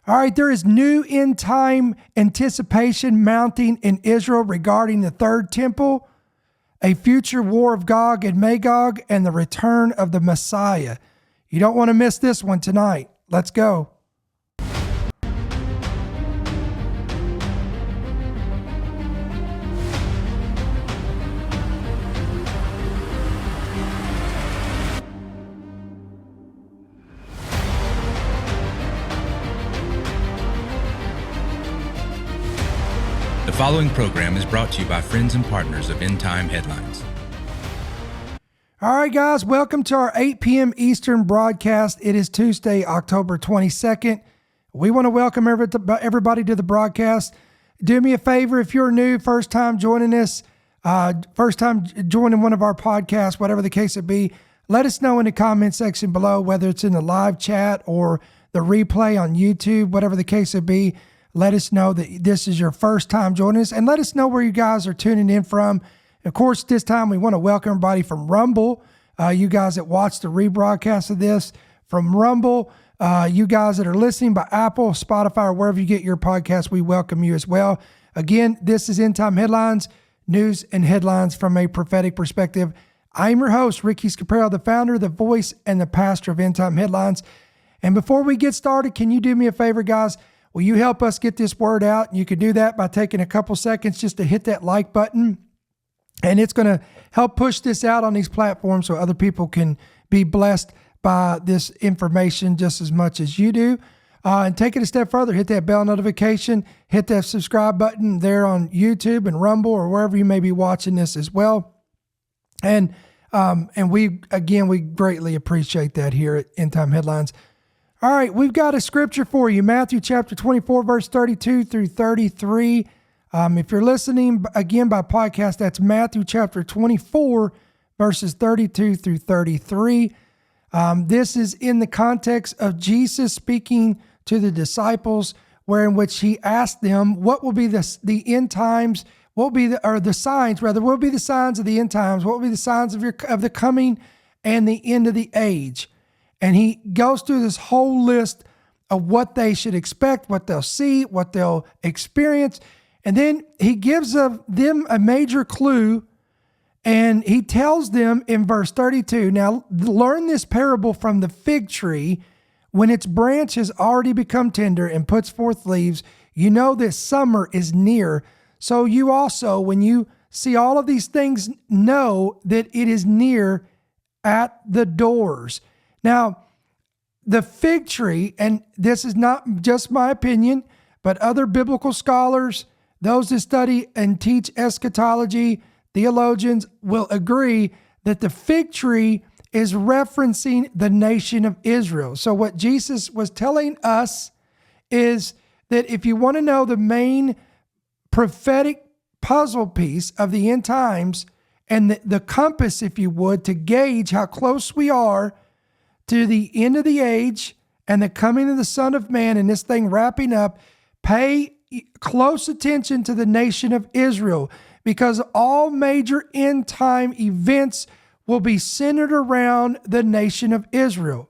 All right, there is new end time anticipation mounting in Israel regarding the third temple, a future war of Gog and Magog, and the return of the Messiah. You don't want to miss this one tonight. Let's go. The following program is brought to you by friends and partners of End Time Headlines. All right, guys, welcome to our 8 p.m. Eastern broadcast. It is Tuesday, October 22nd. We want to welcome everybody to the broadcast. Do me a favor, if you're new, first time joining us, first time joining one of our podcasts, whatever the case it be, let us know in the comment section below, whether it's in the live chat or the replay on YouTube, whatever the case it be. Let us know that this is your first time joining us, and let us know where you guys are tuning in from. Of course, this time we want to welcome everybody from Rumble, you guys that watch the rebroadcast of this from Rumble, you guys that are listening by Apple, Spotify, or wherever you get your podcast, we welcome you as well. Again, this is End Time Headlines, news and headlines from a prophetic perspective. I'm your host, Ricky Scaparo, the founder, the voice, and the pastor of End Time Headlines. And before we get started, can you do me a favor, guys? Will you help us get this word out? You can do that by taking a couple seconds just to hit that like button. And it's going to help push this out on these platforms so other people can be blessed by this information just as much as you do. And take it a step further, hit that bell notification, hit that subscribe button there on YouTube and Rumble or wherever you may be watching this as well. And we greatly appreciate that here at End Time Headlines. All right, we've got a scripture for you, Matthew chapter 24, verse 32 through 33. If you're listening again by podcast, that's Matthew chapter 24, verses 32 through 33. This is in the context of Jesus speaking to the disciples, in which he asked them, what will be the end times, what will be the signs of the end times, what will be the signs of the coming and the end of the age? And he goes through this whole list of what they should expect, what they'll see, what they'll experience. And then he gives them a major clue, and he tells them in verse 32, now learn this parable from the fig tree. When its branch has already become tender and puts forth leaves, you know that summer is near. So you also, when you see all of these things, know that it is near at the doors. Now, the fig tree, and this is not just my opinion, but other biblical scholars, those that study and teach eschatology, theologians will agree that the fig tree is referencing the nation of Israel. So what Jesus was telling us is that if you want to know the main prophetic puzzle piece of the end times and the compass, if you would, to gauge how close we are to the end of the age and the coming of the Son of Man and this thing wrapping up, pay close attention to the nation of Israel, because all major end time events will be centered around the nation of Israel.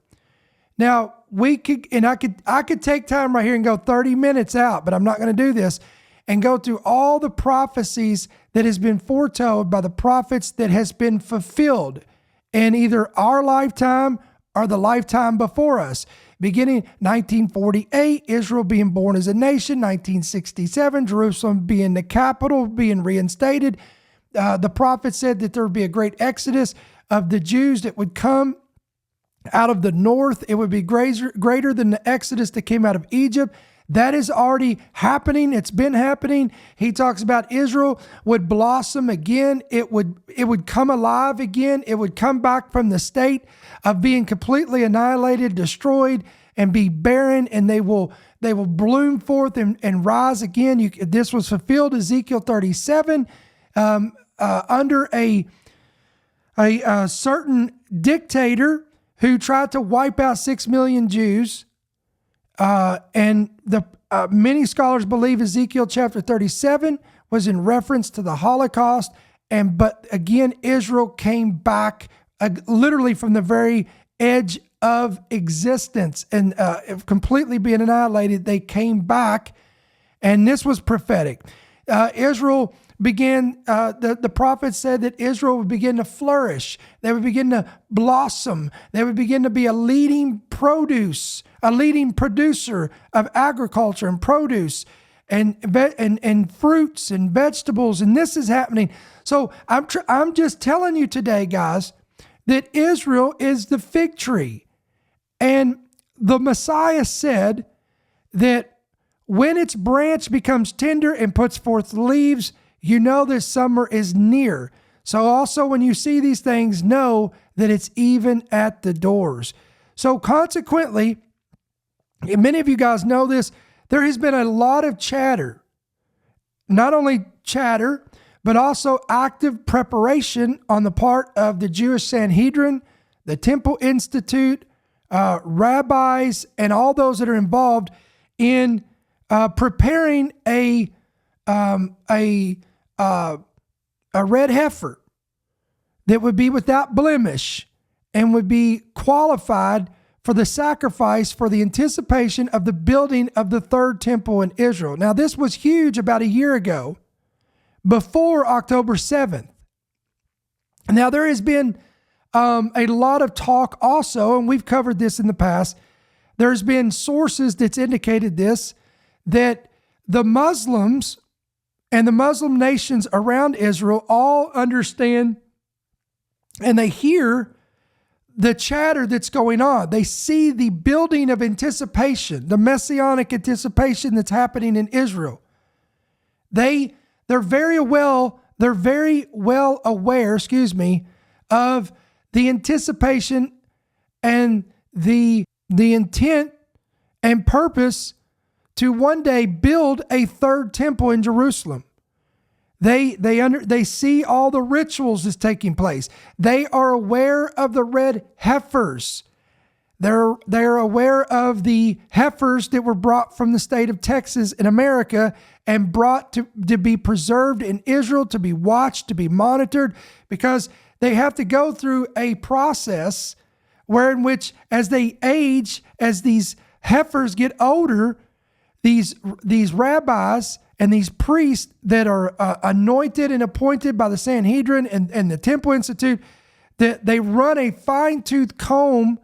Now, I could take time right here and go 30 minutes out, but I'm not going to do this, and go through all the prophecies that has been foretold by the prophets that has been fulfilled in either our lifetime or the lifetime before us. Beginning 1948, Israel being born as a nation. 1967, Jerusalem being the capital, being reinstated. The prophet said that there would be a great exodus of the Jews that would come out of the north. It would be greater than the exodus that came out of Egypt. That is already happening. It's been happening. He talks about Israel would blossom again. It would come alive again. It would come back from the state of being completely annihilated, destroyed, and be barren, and they will bloom forth and rise again. This was fulfilled, Ezekiel 37, under a certain dictator who tried to wipe out 6 million Jews. And many scholars believe Ezekiel chapter 37 was in reference to the Holocaust. But again, Israel came back literally from the very edge of existence and completely being annihilated, they came back, and this was prophetic. Israel began, the prophet said that Israel would begin to flourish. They would begin to blossom. They would begin to be a leading producer of agriculture and produce and fruits and vegetables. And this is happening. So I'm just telling you today, guys, that Israel is the fig tree. And the Messiah said that when its branch becomes tender and puts forth leaves, you know that summer is near. So also when you see these things, know that it's even at the doors. So consequently, and many of you guys know this, there has been a lot of chatter. Not only chatter, but also active preparation on the part of the Jewish Sanhedrin, the Temple Institute, rabbis, and all those that are involved in preparing a red heifer that would be without blemish and would be qualified for the sacrifice for the anticipation of the building of the third temple in Israel. Now, this was huge about a year ago, before October 7th. Now, there has been a lot of talk also, and we've covered this in the past. There's been sources that's indicated this, that the Muslims and the Muslim nations around Israel all understand and they hear the chatter that's going on. They see the building of anticipation, the messianic anticipation that's happening in Israel. They're very well aware, of the anticipation and the intent and purpose to one day build a third temple in Jerusalem. They see all the rituals that's taking place. They are aware of the red heifers. They're aware of the heifers that were brought from the state of Texas in America and brought to be preserved in Israel, to be watched, to be monitored, because they have to go through a process in which as they age, as these heifers get older, these rabbis and these priests that are anointed and appointed by the Sanhedrin and the Temple Institute, that they run a fine-tooth comb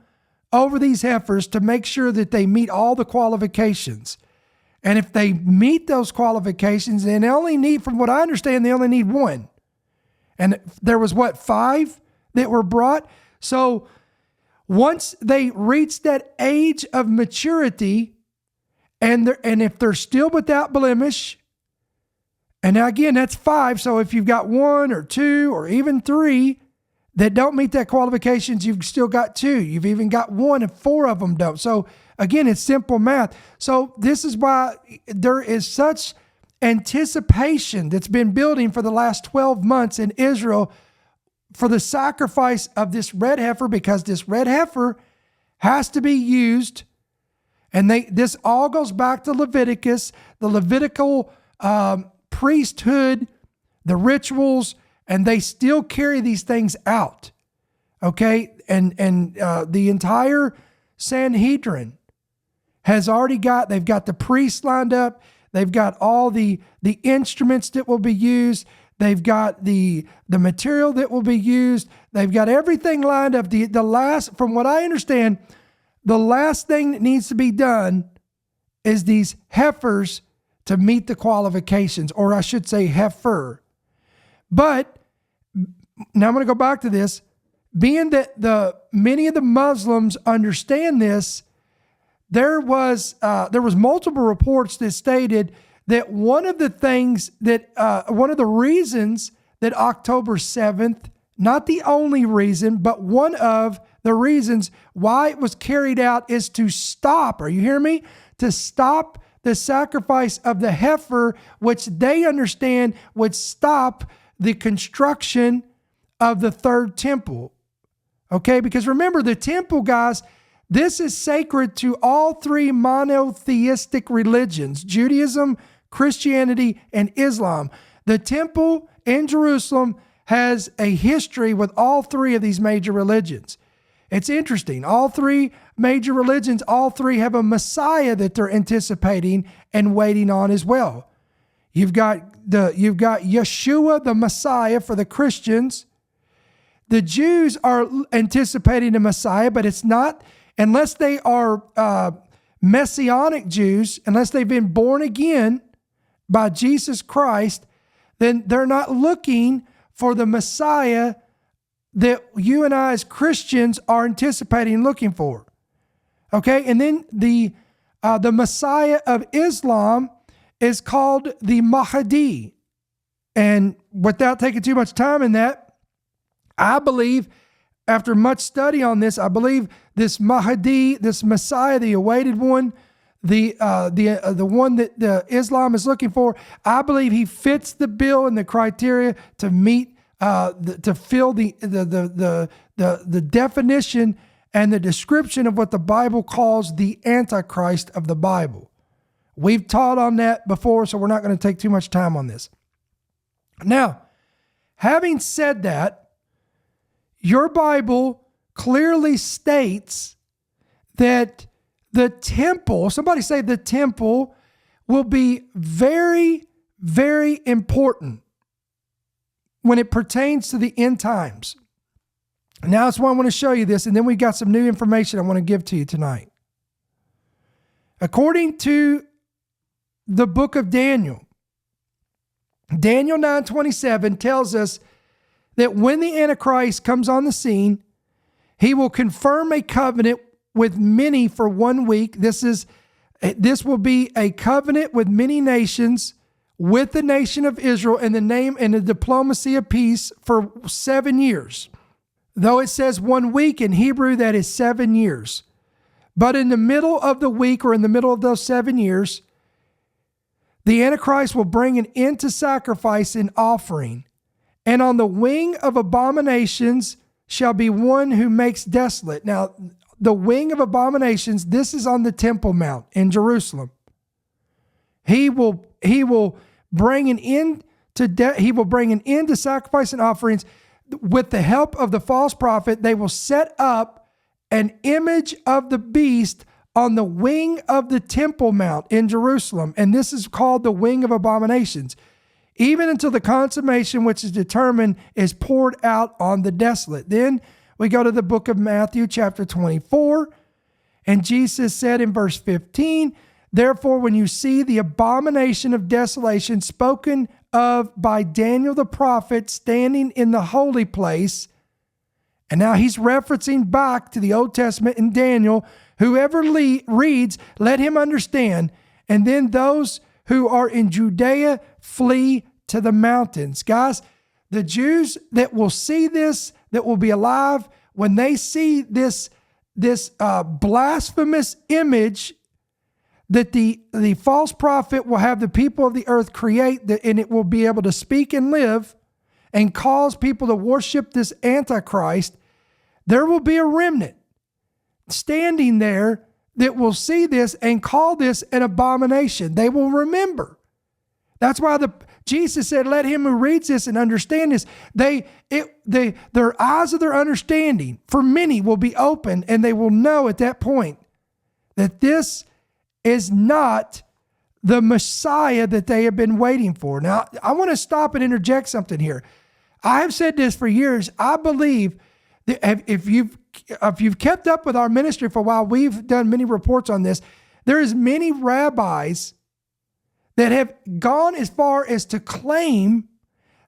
over these heifers to make sure that they meet all the qualifications. And if they meet those qualifications, and they only need, from what I understand, they only need one. And there was, 5 that were brought? So once they reach that age of maturity, and if they're still without blemish, and now again, that's 5. So if you've got 1 or 2 or even 3 that don't meet that qualifications, you've still got 2. You've even got 1 and 4 of them don't. So again, it's simple math. So this is why there is such anticipation that's been building for the last 12 months in Israel for the sacrifice of this red heifer, because this red heifer has to be used. And this all goes back to Leviticus, the Levitical priesthood, the rituals, and they still carry these things out. Okay? And the entire Sanhedrin has already they've got the priests lined up. They've got all the instruments that will be used. They've got the material that will be used. They've got everything lined up. The last, from what I understand, the last thing that needs to be done is these heifers to meet the qualifications, or I should say heifer. But now I'm going to go back to this. Being that many of the Muslims understand this, there was multiple reports that stated that one of the reasons that October 7th, not the only reason, but one of the reasons why it was carried out is to stop, are you hearing me? To stop the sacrifice of the heifer, which they understand would stop the construction of the third temple. Okay, because remember, the temple, guys, this is sacred to all 3 monotheistic religions, Judaism, Christianity, and Islam. The temple in Jerusalem has a history with all 3 of these major religions. It's interesting. All three major religions, all three have a Messiah that they're anticipating and waiting on as well. You've got Yeshua, the Messiah for the Christians. The Jews are anticipating a Messiah, but it's not, unless they are Messianic Jews, unless they've been born again by Jesus Christ, then they're not looking for the Messiah that you and I as Christians are anticipating looking for. Okay, and then the Messiah of Islam is called the Mahdi. And without taking too much time in that, I believe, after much study on this, I believe this Mahdi, this Messiah, the awaited one, the one that Islam is looking for, I believe he fits the bill and the criteria to meet, to fill the definition and the description of what the Bible calls the Antichrist of the Bible. We've taught on that before, so we're not going to take too much time on this. Now, having said that, your Bible clearly states that the temple, somebody say the temple, will be very, very important when it pertains to the end times. Now that's why I want to show you this, and then we got some new information I want to give to you tonight. According to the book of Daniel, Daniel 9:27 tells us that when the Antichrist comes on the scene, he will confirm a covenant with many for 1 week. This will be a covenant with many nations, with the nation of Israel in the name and the diplomacy of peace for 7 years. Though it says 1 week in Hebrew, that is 7 years. But in the middle of the week, or in the middle of those 7 years, the Antichrist will bring an end to sacrifice and offering. And on the wing of abominations shall be one who makes desolate. Now, the wing of abominations, this is on the Temple Mount in Jerusalem. He will bring an end to sacrifice and offerings. With the help of the false prophet, they will set up an image of the beast on the wing of the Temple Mount in Jerusalem. And this is called the wing of abominations, even until the consummation which is determined is poured out on the desolate. Then we go to the book of Matthew chapter 24, and Jesus said in verse 15, therefore, when you see the abomination of desolation spoken of by Daniel the prophet standing in the holy place, and now he's referencing back to the Old Testament in Daniel, whoever reads, let him understand. And then those who are in Judea flee to the mountains. Guys, the Jews that will see this, that will be alive, when they see this blasphemous image that the false prophet will have the people of the earth create, and it will be able to speak and live and cause people to worship this Antichrist, there will be a remnant standing there that will see this and call this an abomination. They will remember. That's why Jesus said, let him who reads this and understand this, their eyes of their understanding for many will be open, and they will know at that point that this is not the Messiah that they have been waiting for. Now, I want to stop and interject something here. I have said this for years. I believe that if you've kept up with our ministry for a while, we've done many reports on this. There is many rabbis that have gone as far as to claim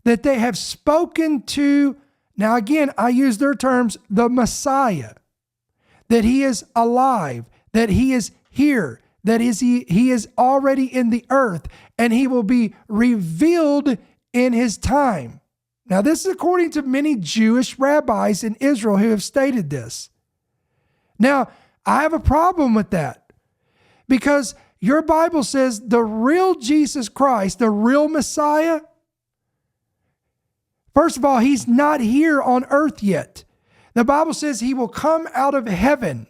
that they have spoken to, now again, I use their terms, the Messiah, that he is alive, that he is here, that he is already in the earth, and he will be revealed in his time. Now, this is according to many Jewish rabbis in Israel who have stated this. Now, I have a problem with that, because your Bible says the real Jesus Christ, the real Messiah, first of all, he's not here on earth yet. The Bible says he will come out of heaven.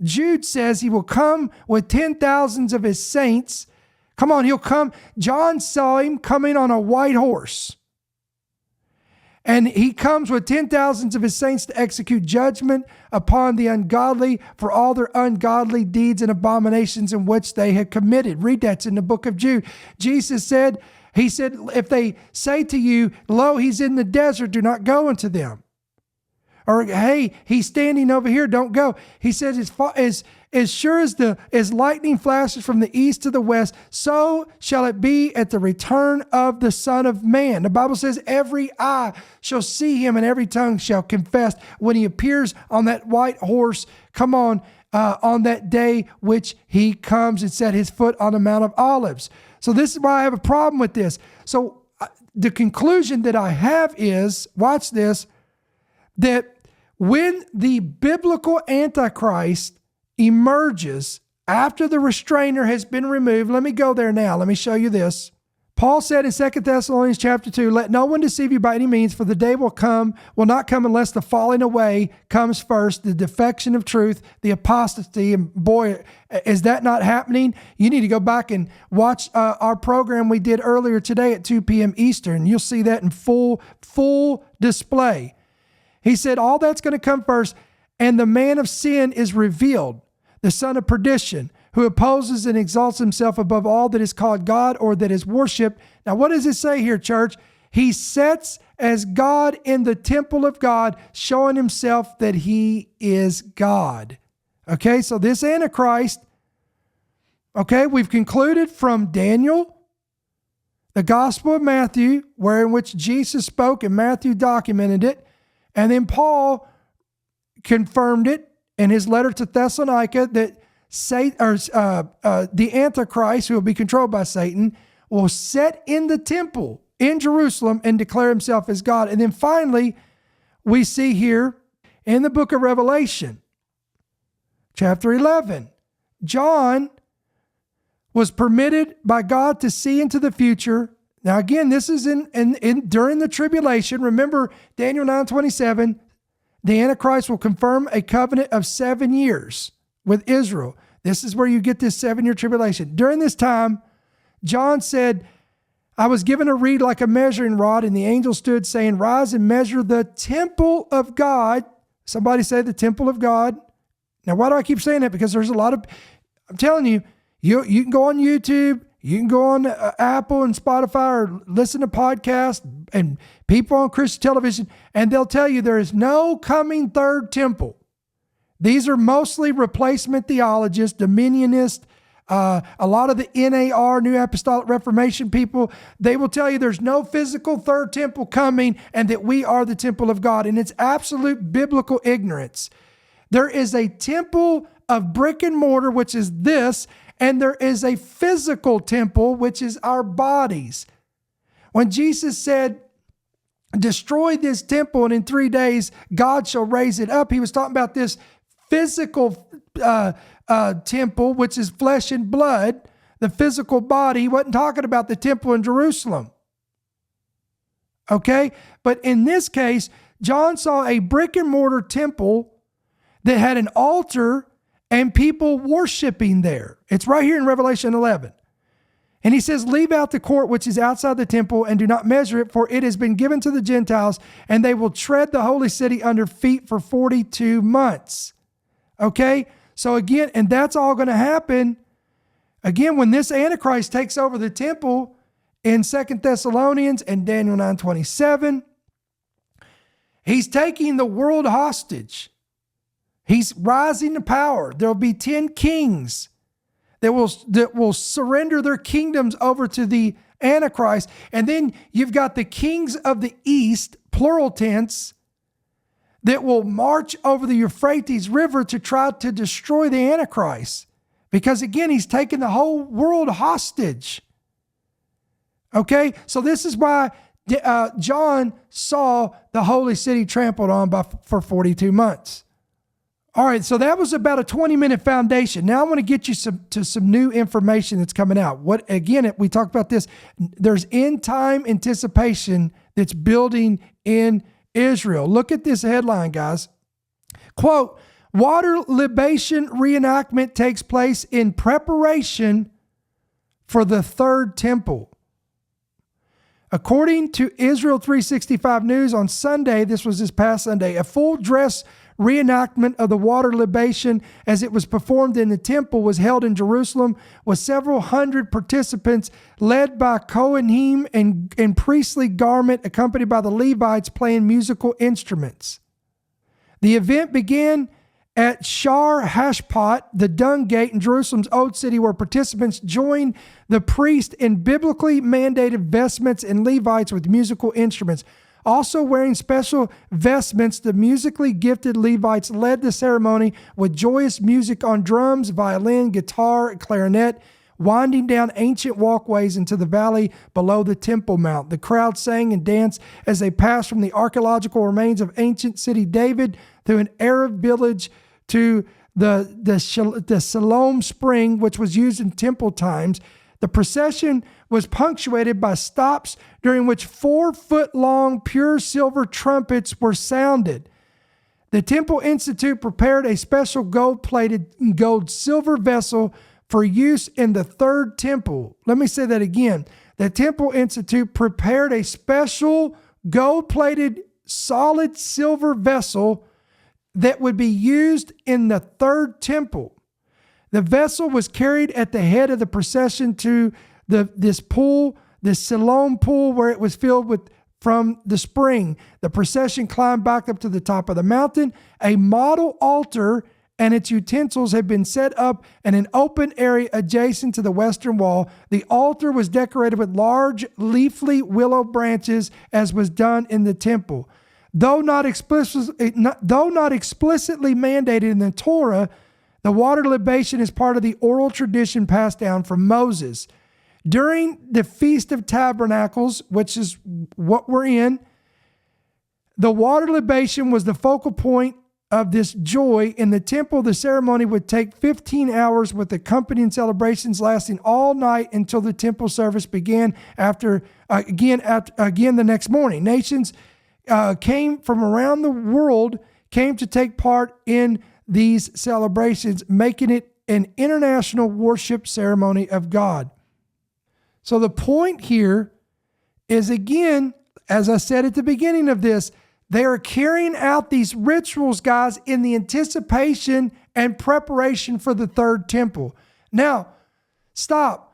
Jude says he will come with 10,000s of his saints. Come on, he'll come. John saw him coming on a white horse. And he comes with 10,000s of his saints to execute judgment upon the ungodly for all their ungodly deeds and abominations in which they have committed. Read that in the book of Jude. Jesus said, he said, if they say to you, lo, he's in the desert, do not go unto them. Or, hey, he's standing over here, don't go. He says, as sure as lightning flashes from the east to the west, so shall it be at the return of the Son of Man. The Bible says every eye shall see him and every tongue shall confess when he appears on that white horse, on that day which he comes and set his foot on the Mount of Olives. So this is why I have a problem with this. So the conclusion that I have is, watch this, that when the biblical Antichrist emerges after the restrainer has been removed, let me go there now. Let me show you this. Paul said in 2 Thessalonians chapter 2, let no one deceive you by any means, for the day will not come unless the falling away comes first, the defection of truth, the apostasy. And boy, is that not happening? You need to go back and watch our program we did earlier today at 2 p.m. Eastern. You'll see that in full display. He said all that's going to come first, and the man of sin is revealed, the son of perdition, who opposes and exalts himself above all that is called God or that is worshiped. Now, what does it say here, church? He sits as God in the temple of God, showing himself that he is God. Okay, so this Antichrist, okay, we've concluded from Daniel, the Gospel of Matthew, in which Jesus spoke and Matthew documented it, and then Paul confirmed it in his letter to Thessalonica that the Antichrist, who will be controlled by Satan, will sit in the temple in Jerusalem and declare himself as God. And then finally, we see here in the book of Revelation, chapter 11, John was permitted by God to see into the future. Now, again, this is during the tribulation. Remember, Daniel 9:27, the Antichrist will confirm a covenant of 7 years with Israel. This is where you get this 7-year tribulation. During this time, John said, I was given a reed like a measuring rod, and the angel stood saying, rise and measure the temple of God. Somebody say the temple of God. Now, why do I keep saying that? Because there's a lot of, I'm telling you, you can go on YouTube, you can go on Apple and Spotify or listen to podcasts and people on Christian television, and they'll tell you there is no coming third temple. These are mostly replacement theologists, dominionists, a lot of the NAR, New Apostolic Reformation people. They will tell you there's no physical third temple coming and that we are the temple of God. And it's absolute biblical ignorance. There is a temple of brick and mortar, which is this, and there is a physical temple, which is our bodies. When Jesus said, destroy this temple and in 3 days God shall raise it up, he was talking about this physical temple, which is flesh and blood, the physical body. He wasn't talking about the temple in Jerusalem. Okay? But in this case, John saw a brick and mortar temple that had an altar and people worshiping there. It's right here in Revelation 11. And he says, leave out the court which is outside the temple and do not measure it, for it has been given to the Gentiles, and they will tread the holy city under feet for 42 months. Okay? So again, and that's all going to happen, again, when this Antichrist takes over the temple in 2 Thessalonians and Daniel 9:27, he's taking the world hostage. He's rising to power. There'll be 10 kings that will surrender their kingdoms over to the Antichrist. And then you've got the kings of the east, plural tense, that will march over the Euphrates River to try to destroy the Antichrist. Because again, he's taken the whole world hostage. Okay? So this is why John saw the holy city trampled on for 42 months. All right, so that was about a 20-minute foundation. Now I want to get you to some new information that's coming out. We talked about this. There's end-time anticipation that's building in Israel. Look at this headline, guys. Quote, water libation reenactment takes place in preparation for the third temple. According to Israel 365 News on Sunday, this was this past Sunday, a full dress reenactment of the water libation as it was performed in the temple was held in Jerusalem with several hundred participants led by Kohanim in priestly garment accompanied by the Levites playing musical instruments. The event began at Shar Hashpot, the Dung Gate in Jerusalem's Old City, where participants joined the priest in biblically mandated vestments and Levites with musical instruments. Also wearing special vestments, the musically gifted Levites led the ceremony with joyous music on drums, violin, guitar, and clarinet, winding down ancient walkways into the valley below the Temple Mount. The crowd sang and danced as they passed from the archaeological remains of ancient city David through an Arab village to the Siloam Spring, which was used in temple times. The procession was punctuated by stops during which 4-foot-long pure silver trumpets were sounded. The Temple Institute prepared a special gold-plated gold-silver vessel for use in the third temple. Let me say that again. The Temple Institute prepared a special gold-plated solid silver vessel that would be used in the third temple. The vessel was carried at the head of the procession to this pool, this Siloam pool, where it was filled with from the spring. The procession climbed back up to the top of the mountain. A model altar and its utensils had been set up in an open area adjacent to the western wall. The altar was decorated with large leafy willow branches, as was done in the temple. Though not explicitly mandated in the Torah, the water libation is part of the oral tradition passed down from Moses. During the Feast of Tabernacles, which is what we're in, the water libation was the focal point of this joy. In the temple, the ceremony would take 15 hours with accompanying celebrations lasting all night until the temple service began again the next morning. Nations came from around the world came to take part in these celebrations, making it an international worship ceremony of God. So the point here is, again, as I said at the beginning of this, they are carrying out these rituals, guys, in the anticipation and preparation for the third temple. Now, stop.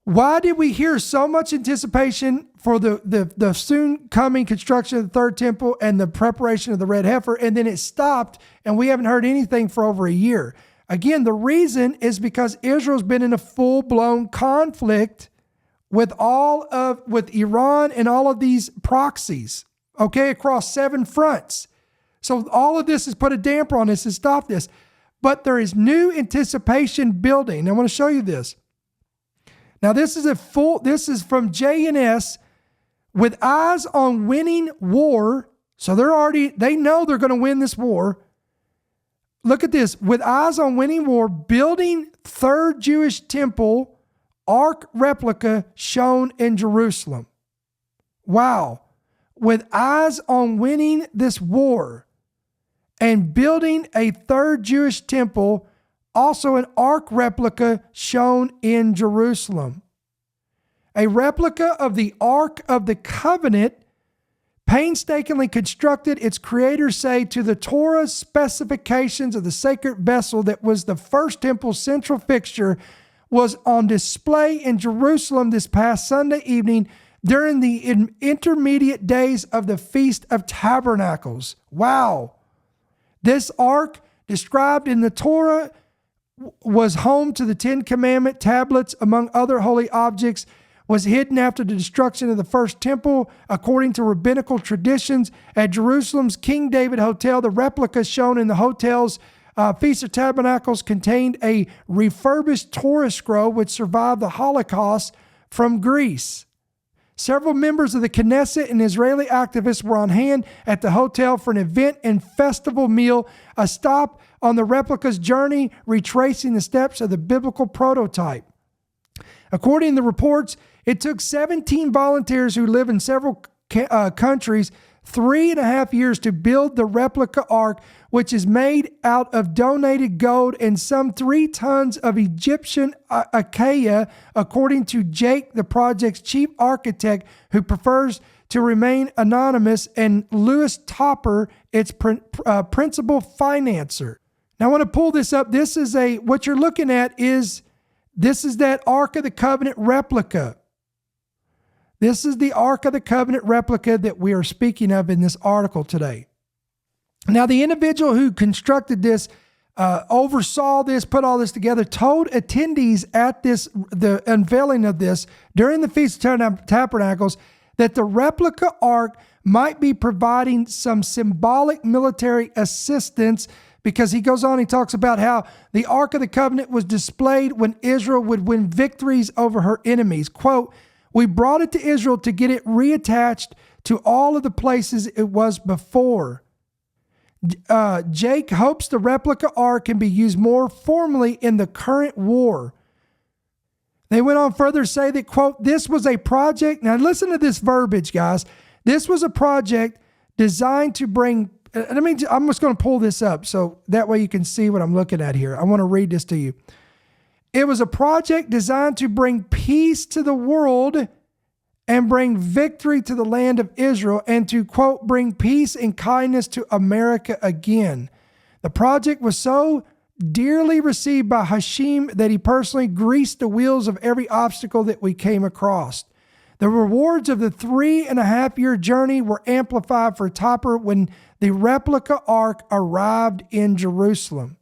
Why did we hear so much anticipation for the soon coming construction of the third temple and the preparation of the red heifer, and then it stopped and we haven't heard anything for over a year? Again, the reason is because Israel's been in a full-blown conflict with Iran and all of these proxies, okay, across 7 fronts. So all of this has put a damper on this and stopped this. But there is new anticipation building. I want to show you this. Now, this is from JNS, with eyes on winning war. So they know they're going to win this war. Look at this. With eyes on winning war, building third Jewish temple, Ark replica shown in Jerusalem. Wow. With eyes on winning this war and building a third Jewish temple, also an Ark replica shown in Jerusalem. A replica of the Ark of the Covenant, painstakingly constructed, its creators say, to the Torah specifications of the sacred vessel that was the first temple's central fixture, was on display in Jerusalem this past Sunday evening during the intermediate days of the Feast of Tabernacles. Wow. This ark, described in the Torah, was home to the 10 Commandment tablets, among other holy objects, was hidden after the destruction of the first temple. According to rabbinical traditions, at Jerusalem's King David Hotel, the replicas shown in the hotel's Feast of Tabernacles contained a refurbished Torah scroll which survived the Holocaust from Greece. Several members of the Knesset and Israeli activists were on hand at the hotel for an event and festival meal, a stop on the replica's journey, retracing the steps of the biblical prototype. According to the reports, it took 17 volunteers who live in several countries 3.5 years to build the replica ark, which is made out of donated gold and some 3 tons of Egyptian acacia, according to Jake, the project's chief architect, who prefers to remain anonymous, and Louis Topper, its principal financer. Now I want to pull this up. This is what you're looking at is that Ark of the Covenant replica. This is the Ark of the Covenant replica that we are speaking of in this article today. Now, the individual who constructed this, oversaw this, put all this together, told attendees at the unveiling of this during the Feast of Tabernacles that the replica Ark might be providing some symbolic military assistance, because he goes on, he talks about how the Ark of the Covenant was displayed when Israel would win victories over her enemies. Quote, "We brought it to Israel to get it reattached to all of the places it was before. Jake hopes the replica Ark can be used more formally in the current war." They went on further to say that, quote, "This was a project," now listen to this verbiage, guys. "This was a project designed to bring," I'm just going to pull this up so that way you can see what I'm looking at here. I want to read this to you. "It was a project designed to bring peace to the world and bring victory to the land of Israel, and to, quote, bring peace and kindness to America again. The project was so dearly received by Hashem that he personally greased the wheels of every obstacle that we came across. The rewards of the 3.5-year journey were amplified for Topper when the replica Ark arrived in Jerusalem."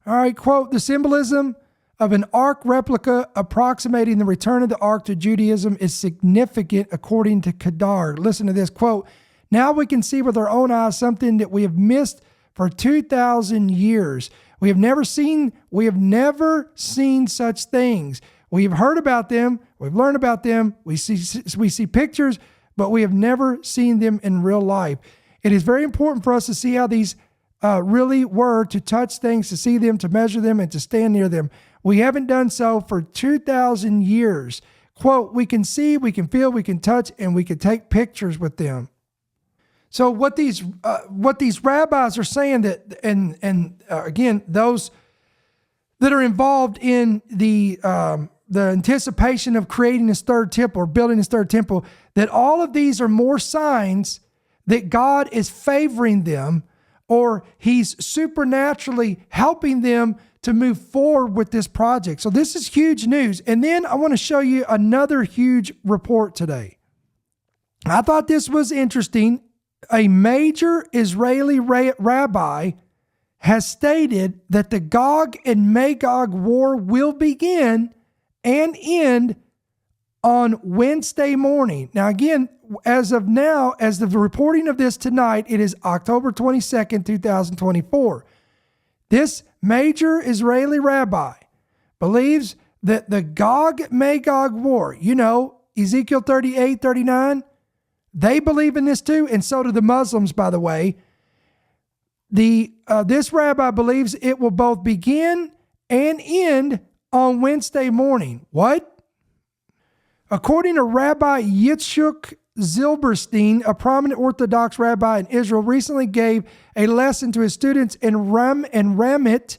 All right, quote, "The symbolism of an Ark replica approximating the return of the Ark to Judaism is significant, according to Kedar." Listen to this, quote, "Now we can see with our own eyes something that we have missed for 2,000 years. We have never seen such things. We've heard about them, we've learned about them, we see pictures, but we have never seen them in real life. It is very important for us to see how these really were, to touch things, to see them, to measure them, and to stand near them. We haven't done so for 2,000 years. Quote, we can see, we can feel, we can touch, and we can take pictures with them." So what these rabbis are saying that, and again, those that are involved in the anticipation of creating this third temple or building this third temple, that all of these are more signs that God is favoring them, or he's supernaturally helping them to move forward with this project. So this is huge news. And then I want to show you another huge report today. I thought this was interesting. A major Israeli rabbi has stated that the Gog and Magog war will begin and end on Wednesday morning. Now, again, as of now, as the reporting of this tonight, it is October 22nd, 2024. This major Israeli rabbi believes that the Gog-Magog war, Ezekiel 38, 39, they believe in this too, and so do the Muslims, by the way. This rabbi believes it will both begin and end on Wednesday morning. What? According to Rabbi Yitzchak Zilberstein, a prominent Orthodox rabbi in Israel, recently gave a lesson to his students in Ramit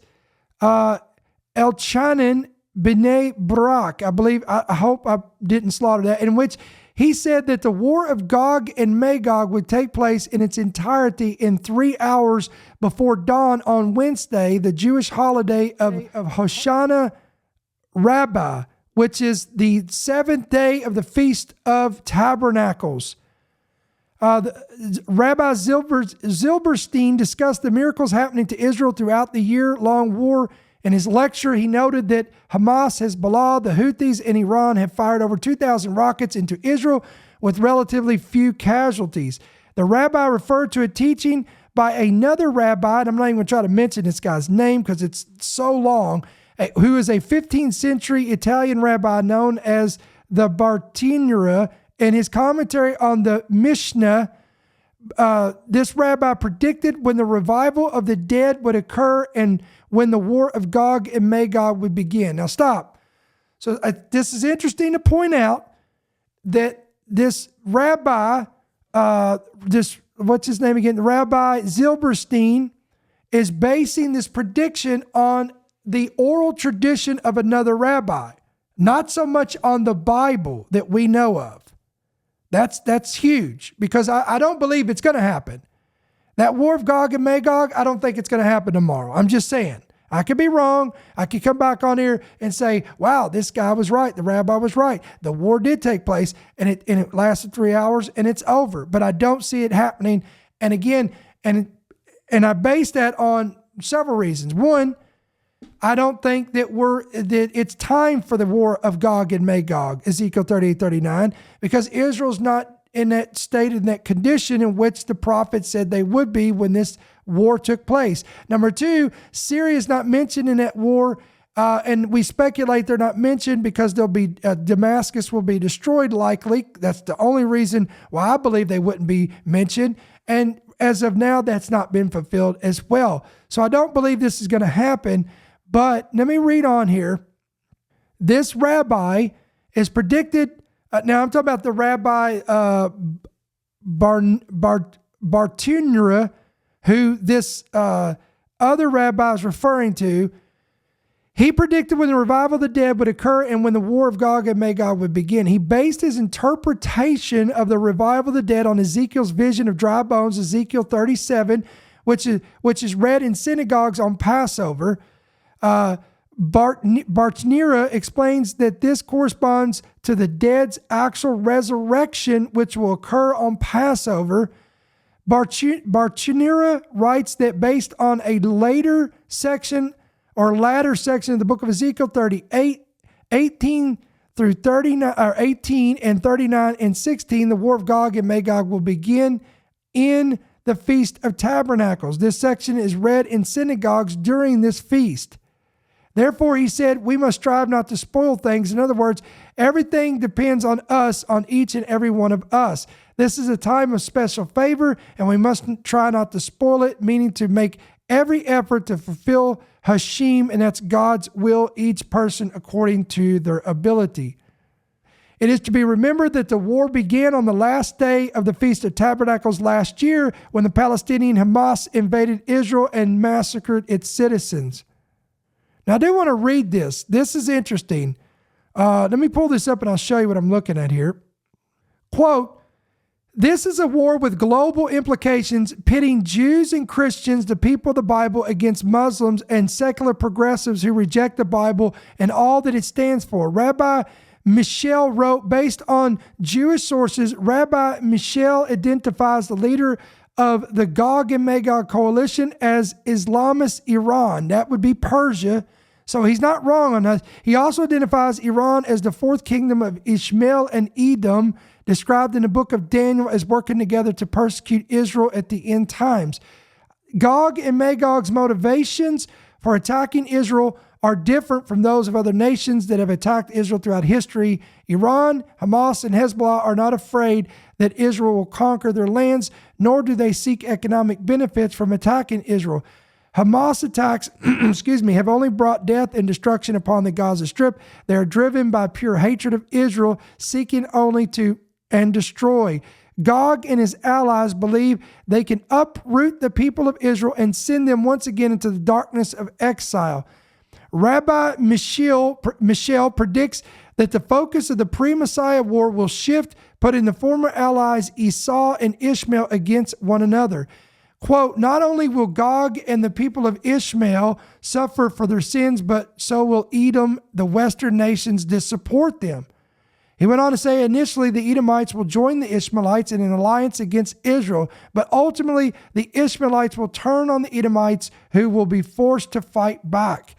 Elchanan B'nai Barak. I hope I didn't slaughter that, in which he said that the war of Gog and Magog would take place in its entirety in 3 hours before dawn on Wednesday, the Jewish holiday of Hoshana Rabbah, which is the 7th day of the Feast of Tabernacles. Rabbi Zilberstein discussed the miracles happening to Israel throughout the year-long war. In his lecture, he noted that Hamas, Hezbollah, the Houthis, and Iran have fired over 2,000 rockets into Israel with relatively few casualties. The rabbi referred to a teaching by another rabbi, and I'm not even going to try to mention this guy's name because it's so long, who is a 15th century Italian rabbi known as the Bartinura. In his commentary on the Mishnah, this rabbi predicted when the revival of the dead would occur and when the war of Gog and Magog would begin. Now stop. So this is interesting to point out that this rabbi, what's his name again? Rabbi Zilberstein is basing this prediction on the oral tradition of another rabbi, not so much on the Bible that we know of. That's huge, because I don't believe it's going to happen. That war of Gog and Magog, I don't think it's going to happen tomorrow. I'm just saying. I could be wrong. I could come back on here and say, wow, this guy was right. The rabbi was right. The war did take place, and it lasted 3 hours, and it's over. But I don't see it happening. And again, and I base that on several reasons. One, I don't think that it's time for the war of Gog and Magog, Ezekiel 38:39, because Israel's not in that state, in that condition in which the prophet said they would be when this war took place. Number two, Syria is not mentioned in that war, and we speculate they're not mentioned because Damascus will be destroyed likely. That's the only reason why I believe they wouldn't be mentioned. And as of now, that's not been fulfilled as well. So I don't believe this is going to happen. But let me read on here. This rabbi is predicted. Now I'm talking about the rabbi Bartunura, who this other rabbi is referring to. He predicted when the revival of the dead would occur and when the war of Gog and Magog would begin. He based his interpretation of the revival of the dead on Ezekiel's vision of dry bones, Ezekiel 37, which is read in synagogues on Passover. Bartunura explains that this corresponds to the dead's actual resurrection, which will occur on Passover. Bartunura writes that based on a later section or latter section of the book of Ezekiel 38, 18 through 39, or 18 and 39 and 16, the war of Gog and Magog will begin in the Feast of Tabernacles. This section is read in synagogues during this feast. Therefore, he said, we must strive not to spoil things. In other words, everything depends on us, on each and every one of us. This is a time of special favor, and we must try not to spoil it, meaning to make every effort to fulfill Hashim, and that's God's will, each person according to their ability. It is to be remembered that the war began on the last day of the Feast of Tabernacles last year when the Palestinian Hamas invaded Israel and massacred its citizens. Now, I do want to read this. This is interesting. Let me pull this up and I'll show you what I'm looking at here. Quote, this is a war with global implications pitting Jews and Christians, the people of the Bible, against Muslims and secular progressives who reject the Bible and all that it stands for. Rabbi Michel wrote, based on Jewish sources, Rabbi Michel identifies the leader of the Gog and Magog coalition as Islamist Iran. That would be Persia. So he's not wrong on that. He also identifies Iran as the fourth kingdom of Ishmael and Edom, described in the book of Daniel as working together to persecute Israel at the end times. Gog and Magog's motivations for attacking Israel are different from those of other nations that have attacked Israel throughout history. Iran, Hamas, and Hezbollah are not afraid that Israel will conquer their lands, nor do they seek economic benefits from attacking Israel. Hamas attacks, have only brought death and destruction upon the Gaza Strip. They are driven by pure hatred of Israel, seeking only to destroy. Gog and his allies believe they can uproot the people of Israel and send them once again into the darkness of exile. Rabbi Michel predicts that the focus of the pre-Messiah war will shift, putting the former allies Esau and Ishmael against one another. Quote, not only will Gog and the people of Ishmael suffer for their sins, but so will Edom, the western nations, that support them. He went on to say, initially the Edomites will join the Ishmaelites in an alliance against Israel, but ultimately the Ishmaelites will turn on the Edomites, who will be forced to fight back.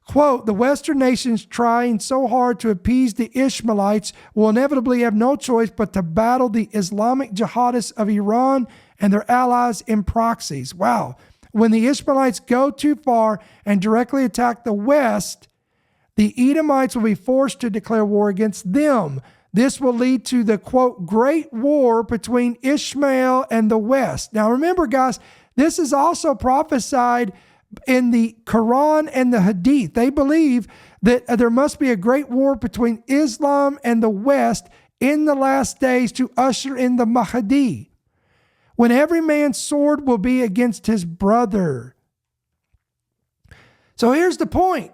Quote, the Western nations trying so hard to appease the Ishmaelites will inevitably have no choice but to battle the Islamic jihadists of Iran and their allies and proxies. Wow. When the Ishmaelites go too far and directly attack the West, the Edomites will be forced to declare war against them. This will lead to the, quote, great war between Ishmael and the West. Now remember, guys, this is also prophesied in the Quran and the Hadith. They believe that there must be a great war between Islam and the West in the last days to usher in the Mahdi, when every man's sword will be against his brother. So here's the point.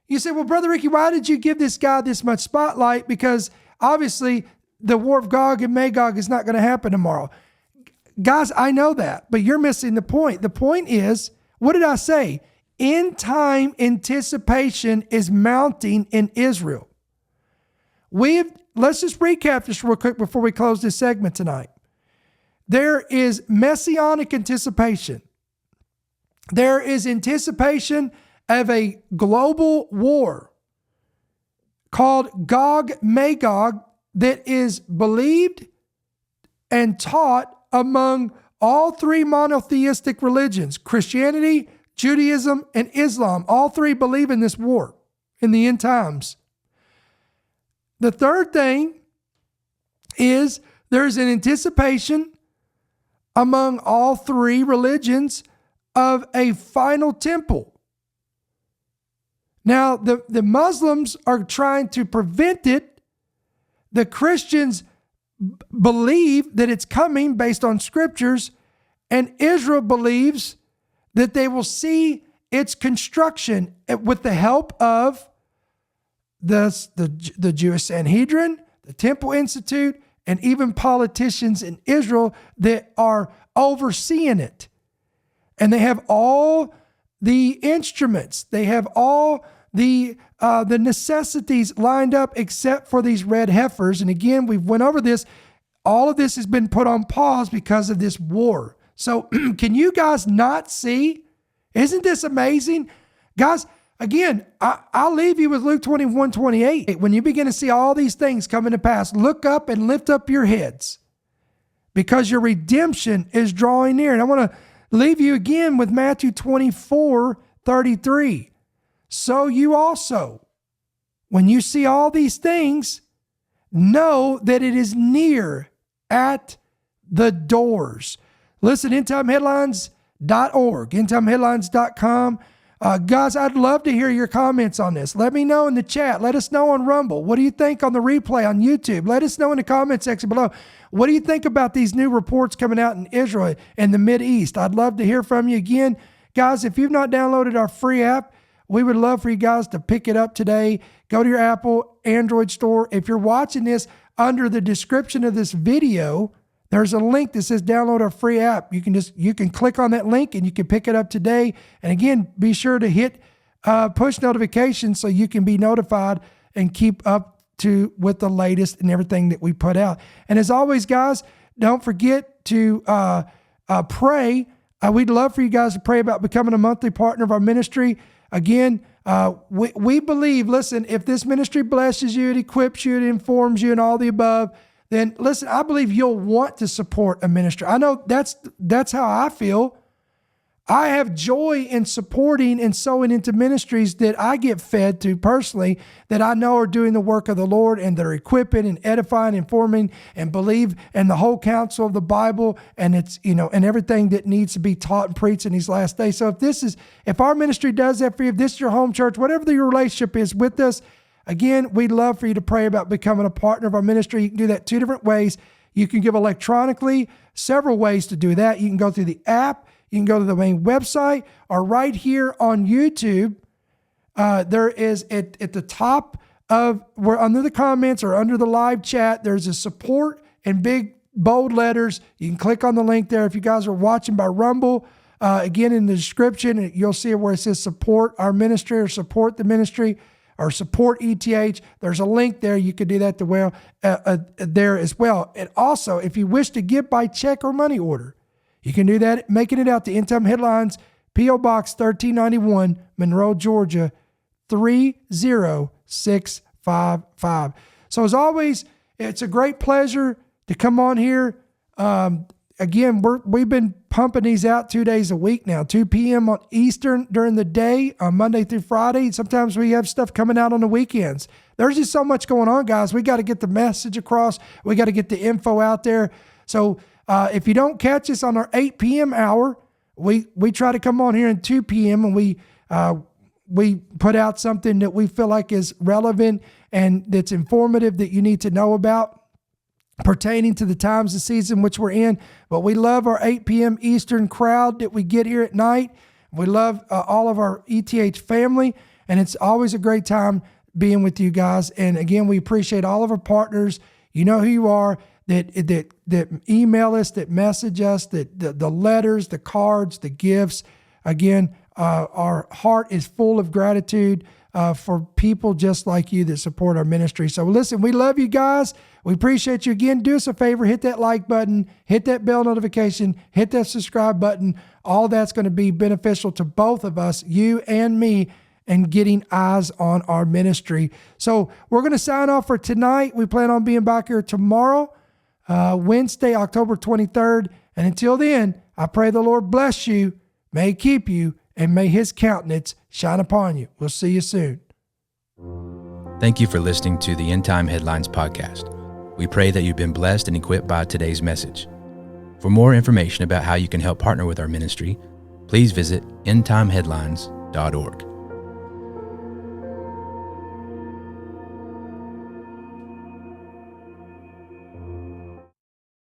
You say, well, Brother Ricky, why did you give this guy this much spotlight? Because obviously the war of Gog and Magog is not going to happen tomorrow. Guys, I know that, but you're missing the point. The point is, what did I say? End time anticipation is mounting in Israel. Let's just recap this real quick before we close this segment tonight. There is messianic anticipation. There is anticipation of a global war called Gog Magog that is believed and taught among all three monotheistic religions, Christianity, Judaism, and Islam. All three believe in this war in the end times. The third thing is there's an anticipation among all three religions of a final temple. Now, the Muslims are trying to prevent it. The Christians believe that it's coming based on scriptures, and Israel believes that they will see its construction with the help of the Jewish Sanhedrin, the Temple Institute, and even politicians in Israel that are overseeing it. And they have all the instruments. They have all the necessities lined up except for these red heifers. And again, we've went over this. All of this has been put on pause because of this war. So can you guys not see? Isn't this amazing? Guys, again, I'll leave you with Luke 21:28. When you begin to see all these things coming to pass, look up and lift up your heads because your redemption is drawing near. And I want to leave you again with Matthew 24:33. So you also, when you see all these things, know that it is near at the doors. Listen, endtimeheadlines.org, endtimeheadlines.com. Guys, I'd love to hear your comments on this. Let me know in the chat. Let us know on Rumble. What do you think on the replay on YouTube? Let us know in the comment section below. What do you think about these new reports coming out in Israel and the Mideast? I'd love to hear from you. Again, guys, if you've not downloaded our free app, we would love for you guys to pick it up today. Go to your Apple, Android store. If you're watching this, under the description of this video, there's a link that says download our free app. You can click on that link and you can pick it up today. And again, be sure to hit push notifications so you can be notified and keep up to with the latest and everything that we put out. And as always, guys, don't forget to pray. We'd love for you guys to pray about becoming a monthly partner of our ministry. Again, we believe, listen, if this ministry blesses you, it equips you, it informs you, and all the above, then listen, I believe you'll want to support a ministry. I know that's how I feel. I have joy in supporting and sowing into ministries that I get fed to personally, that I know are doing the work of the Lord and that are equipping and edifying, informing, and believe in the whole counsel of the Bible and it's, and everything that needs to be taught and preached in these last days. So if our ministry does that for you, if this is your home church, whatever your relationship is with us, again, we'd love for you to pray about becoming a partner of our ministry. You can do that two different ways. You can give electronically, several ways to do that. You can go through the app. You can go to the main website, or right here on YouTube. There is at the top we're under the comments or under the live chat, there's a support in big bold letters. You can click on the link there. If you guys are watching by Rumble, again, in the description, you'll see where it says support our ministry or support the ministry or support ETH. There's a link there. You could do that there as well. And also, if you wish to give by check or money order, you can do that, making it out to End Time Headlines, P.O. Box 1391, Monroe, Georgia, 30655. So as always, it's a great pleasure to come on here. Again, we've been pumping these out 2 days a week now, 2 p.m. on Eastern during the day, on Monday through Friday. Sometimes we have stuff coming out on the weekends. There's just so much going on, guys. We got to get the message across. We got to get the info out there. So if you don't catch us on our 8 p.m. hour, we try to come on here at 2 p.m. and we put out something that we feel like is relevant and that's informative that you need to know about. pertaining to the times and season which we're in. But we love our 8 p.m. Eastern crowd that we get here at night. We love all of our ETH family, and it's always a great time being with you guys. And again, we appreciate all of our partners. You know who you are, that email us, that message us, that the letters, the cards, the gifts. Again, our heart is full of gratitude for people just like you that support our ministry. So listen, we love you guys. We appreciate you. Again, do us a favor, hit that like button, hit that bell notification, hit that subscribe button. All that's going to be beneficial to both of us, you and me, and getting eyes on our ministry. So we're going to sign off for tonight. We plan on being back here tomorrow, Wednesday, October 23rd. And until then, I pray the Lord bless you, may He keep you, and may His countenance shine upon you. We'll see you soon. Thank you for listening to the End Time Headlines podcast. We pray that you've been blessed and equipped by today's message. For more information about how you can help partner with our ministry, please visit endtimeheadlines.org.